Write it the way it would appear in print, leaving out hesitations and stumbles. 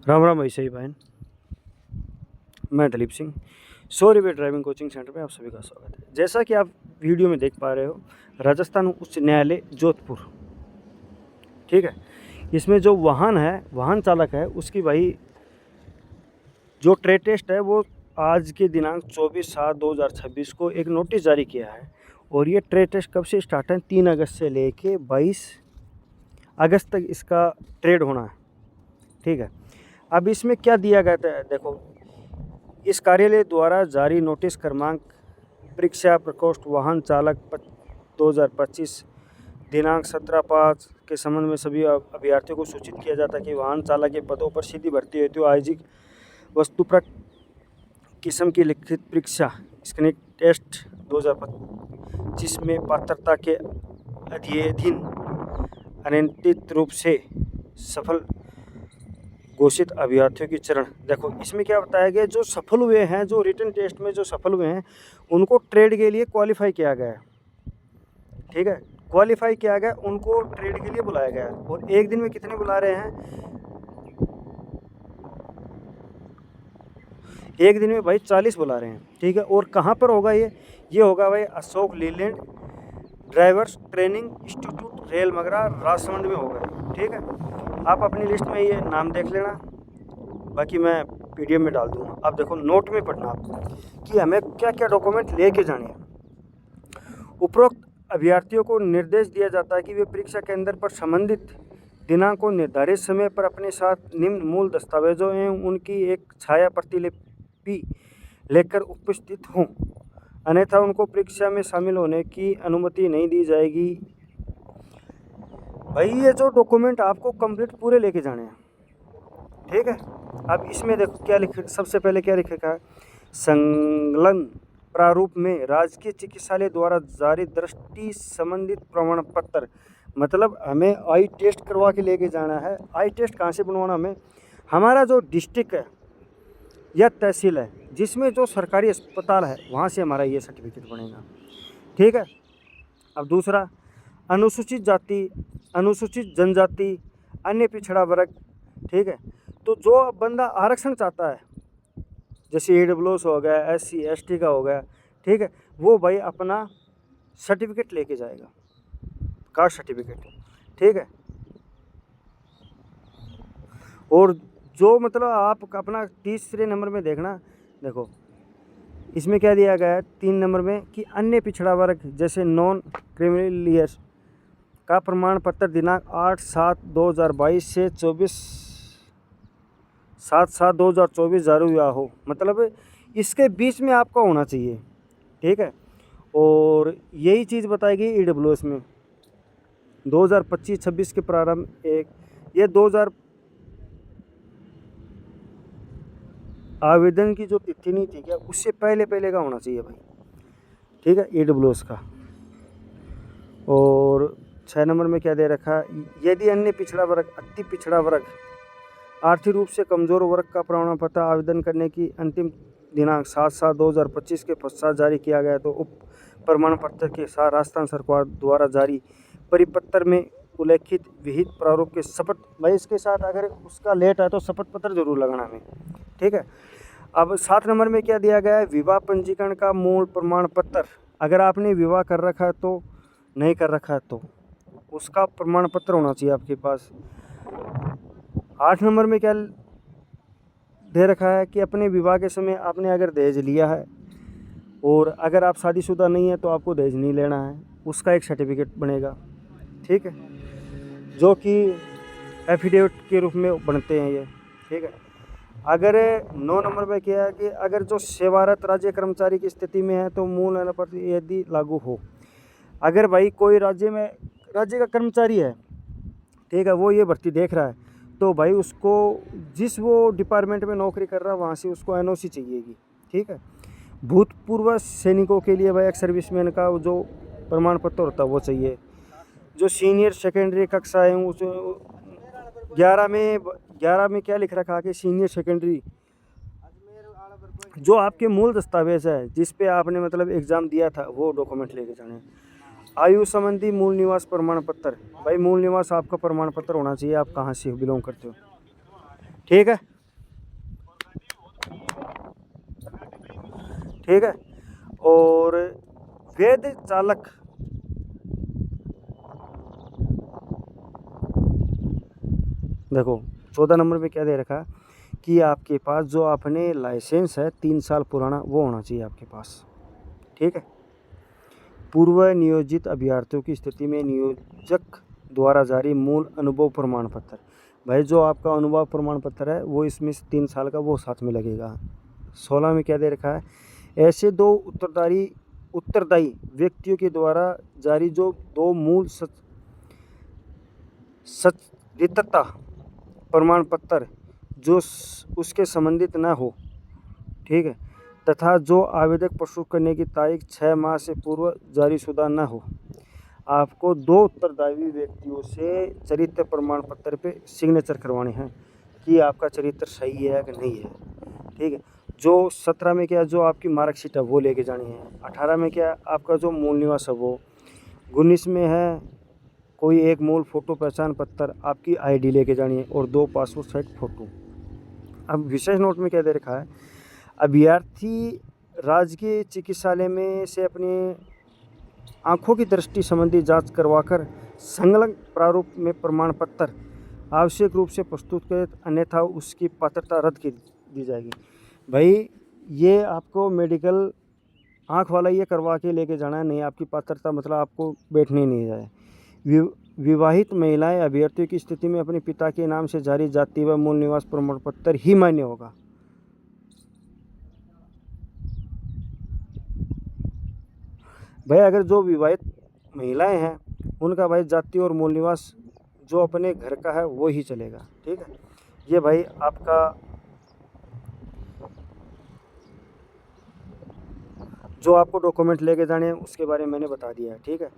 राम राम भाई, सही बहन। मैं Dalip Singh, Saurabh driving coaching centre में आप सभी का स्वागत है। जैसा कि आप वीडियो में देख पा रहे हो, राजस्थान उच्च न्यायालय जोधपुर, ठीक है। इसमें जो वाहन चालक है, उसकी भाई जो ट्रेड टेस्ट है वो आज के दिनांक 24/7/2026 को एक नोटिस जारी किया है। और ये ट्रेड टेस्ट कब से स्टार्ट है? 3 अगस्त से लेके 22 अगस्त तक इसका ट्रेड होना है, ठीक है। अब इसमें क्या दिया गया था, देखो। इस कार्यालय द्वारा जारी नोटिस क्रमांक परीक्षा प्रकोष्ठ वाहन चालक 2025 दिनांक 17/5 के संबंध में सभी अभ्यर्थियों को सूचित किया जाता है कि वाहन चालक के पदों पर सीधी भर्ती हेतु आयोजित वस्तुपरक किस्म की लिखित परीक्षा स्क्रीनिंग टेस्ट 2025 में पात्रता के अधीन अनियंत्रित रूप से सफल घोषित अभ्यर्थियों की चरण। देखो, इसमें क्या बताया गया, जो सफल हुए हैं, जो रिटन टेस्ट में जो सफल हुए हैं, उनको ट्रेड के लिए क्वालिफाई किया गया है, ठीक है। क्वालिफाई किया गया, उनको ट्रेड के लिए बुलाया गया है। और एक दिन में कितने बुला रहे हैं? एक दिन में भाई 40 बुला रहे हैं, ठीक है। और कहाँ पर होगा ये होगा भाई Ashok Leyland drivers training institute, rail Magra, Rajsamand में होगा, ठीक है। आप अपनी लिस्ट में ये नाम देख लेना, बाकी मैं पीडीएफ में डाल दूँगा। अब देखो, नोट में पढ़ना आपको कि हमें क्या क्या डॉक्यूमेंट लेके जाने हैं। उपरोक्त अभ्यर्थियों को निर्देश दिया जाता है कि वे परीक्षा केंद्र पर संबंधित दिनांक को निर्धारित समय पर अपने साथ निम्न मूल दस्तावेजों एवं उनकी एक छाया प्रतिलिपि लेकर उपस्थित हों, अन्यथा उनको परीक्षा में शामिल होने की अनुमति नहीं दी जाएगी। भाई, ये जो डॉक्यूमेंट आपको कंप्लीट पूरे लेके जाने हैं, ठीक है। अब इसमें देखो क्या लिखे, सबसे पहले क्या लिखेगा है, संलग्न प्रारूप में राजकीय चिकित्सालय द्वारा जारी दृष्टि संबंधित प्रमाण पत्र। मतलब हमें आई टेस्ट करवा के लेके जाना है। आई टेस्ट कहाँ से बनवाना? हमें हमारा जो डिस्ट्रिक्ट है या तहसील है, जिसमें जो सरकारी अस्पताल है, वहाँ से हमारा ये सर्टिफिकेट बनेगा, ठीक है। अब दूसरा, अनुसूचित जाति, अनुसूचित जनजाति, अन्य पिछड़ा वर्ग, ठीक है। तो जो बंदा आरक्षण चाहता है, जैसे ईडब्ल्यूएस हो गया, SC ST का हो गया, ठीक है, वो भाई अपना सर्टिफिकेट लेके जाएगा, कास्ट सर्टिफिकेट, ठीक है। और जो मतलब आप अपना तीसरे नंबर में देखना, देखो इसमें क्या दिया गया है 3 नंबर में कि अन्य पिछड़ा वर्ग जैसे नॉन क्रिमिलियस का प्रमाण पत्र दिनांक 8/7/2022 से 24/7/2024 जारी हुआ हो। मतलब इसके बीच में आपका होना चाहिए, ठीक है। और यही चीज़ बताएगी EWS में 2025-26 के प्रारंभ ये 2000 आवेदन की जो तिथि नहीं थी क्या, उससे पहले का होना चाहिए भाई, ठीक है, EWS का। और 6 नंबर में क्या दे रखा है, यदि अन्य पिछड़ा वर्ग, अति पिछड़ा वर्ग, आर्थिक रूप से कमज़ोर वर्ग का प्रमाण पत्र आवेदन करने की अंतिम दिनांक 7/7/2025 के पश्चात जारी किया गया तो उप प्रमाण पत्र के साथ राजस्थान सरकार द्वारा जारी परिपत्र में उल्लेखित विहित प्रारूप के शपथ, भाई इसके साथ अगर उसका लेट है तो शपथ पत्र जरूर लगाना हमें, ठीक है। अब 7 नंबर में क्या दिया गया है, विवाह पंजीकरण का मूल प्रमाण पत्र। अगर आपने विवाह कर रखा है तो, नहीं कर रखा है तो उसका प्रमाण पत्र होना चाहिए आपके पास। 8 नंबर में क्या दे रखा है कि अपने विवाह के समय आपने अगर दहेज लिया है और अगर आप शादीशुदा नहीं है तो आपको दहेज नहीं लेना है, उसका एक सर्टिफिकेट बनेगा, ठीक है, जो कि एफिडेविट के रूप में बनते हैं ये, ठीक है। अगर 9 नंबर पे क्या है कि अगर जो सेवारत राज्य कर्मचारी की स्थिति में है तो मूल अनुपात यदि लागू हो। अगर भाई कोई राज्य का कर्मचारी है, ठीक है, वो ये भर्ती देख रहा है, तो भाई उसको जिस वो डिपार्टमेंट में नौकरी कर रहा है वहाँ से उसको NOC चाहिएगी, ठीक है। भूतपूर्व सैनिकों के लिए भाई एक्स सर्विसमैन का जो प्रमाण पत्र होता है वो चाहिए। जो सीनियर सेकेंडरी कक्षा है उस 11 में क्या लिख रखा है कि सीनियर सेकेंडरी जो आपके मूल दस्तावेज है जिस पे आपने मतलब एग्ज़ाम दिया था वो डॉक्यूमेंट लेके जाने हैं। आयु संबंधी मूल निवास प्रमाण पत्र, भाई मूल निवास आपका प्रमाण पत्र होना चाहिए, आप कहाँ से बिलोंग करते हो, ठीक है। ठीक है। और वेद चालक देखो 14 नंबर पे क्या दे रखा है कि आपके पास जो आपने लाइसेंस है 3 साल पुराना वो होना चाहिए आपके पास, ठीक है। पूर्व नियोजित अभ्यर्थियों की स्थिति में नियोजक द्वारा जारी मूल अनुभव प्रमाण पत्र, भाई जो आपका अनुभव प्रमाण पत्र है वो इसमें 3 साल का वो साथ में लगेगा। 16 में क्या दे रखा है, ऐसे दो उत्तरदायी व्यक्तियों के द्वारा जारी जो दो मूल सच्चरित्रता प्रमाण पत्र जो उसके संबंधित न हो, ठीक है, तथा जो आवेदक प्रस्तुत करने की तारीख 6 माह से पूर्व जारीशुदा न हो। आपको दो उत्तरदायी व्यक्तियों से चरित्र प्रमाण पत्र पे सिग्नेचर करवाने हैं कि आपका चरित्र सही है कि नहीं है, ठीक है। जो 17 में क्या जो आपकी मार्कशीट है वो लेके जानी है। 18 में क्या आपका जो मूल निवास है वो। 19 में है कोई एक मूल फ़ोटो पहचान पत्र, आपकी आईडी लेके जानी है और 2 पासपोर्ट साइज फ़ोटो। अब विशेष नोट में क्या दे रखा है, अभ्यर्थी राजकीय चिकित्सालय में से अपनी आँखों की दृष्टि संबंधी जांच करवाकर संलग्न प्रारूप में प्रमाण पत्र आवश्यक रूप से प्रस्तुत करें, अन्यथा उसकी पात्रता रद्द की दी जाएगी। भाई ये आपको मेडिकल आँख वाला ये करवा के लेके जाना है, नहीं आपकी पात्रता मतलब आपको बैठने नहीं जाए। विवाहित महिलाएं अभ्यर्थियों की स्थिति में अपने पिता के नाम से जारी जाति व मूल निवास प्रमाण पत्र ही मान्य होगा। भाई अगर जो विवाहित महिलाएं हैं उनका भाई जाति और मूल निवास जो अपने घर का है वो ही चलेगा, ठीक है। ये भाई आपका जो आपको डॉक्यूमेंट लेके जाने हैं उसके बारे में मैंने बता दिया है, ठीक है।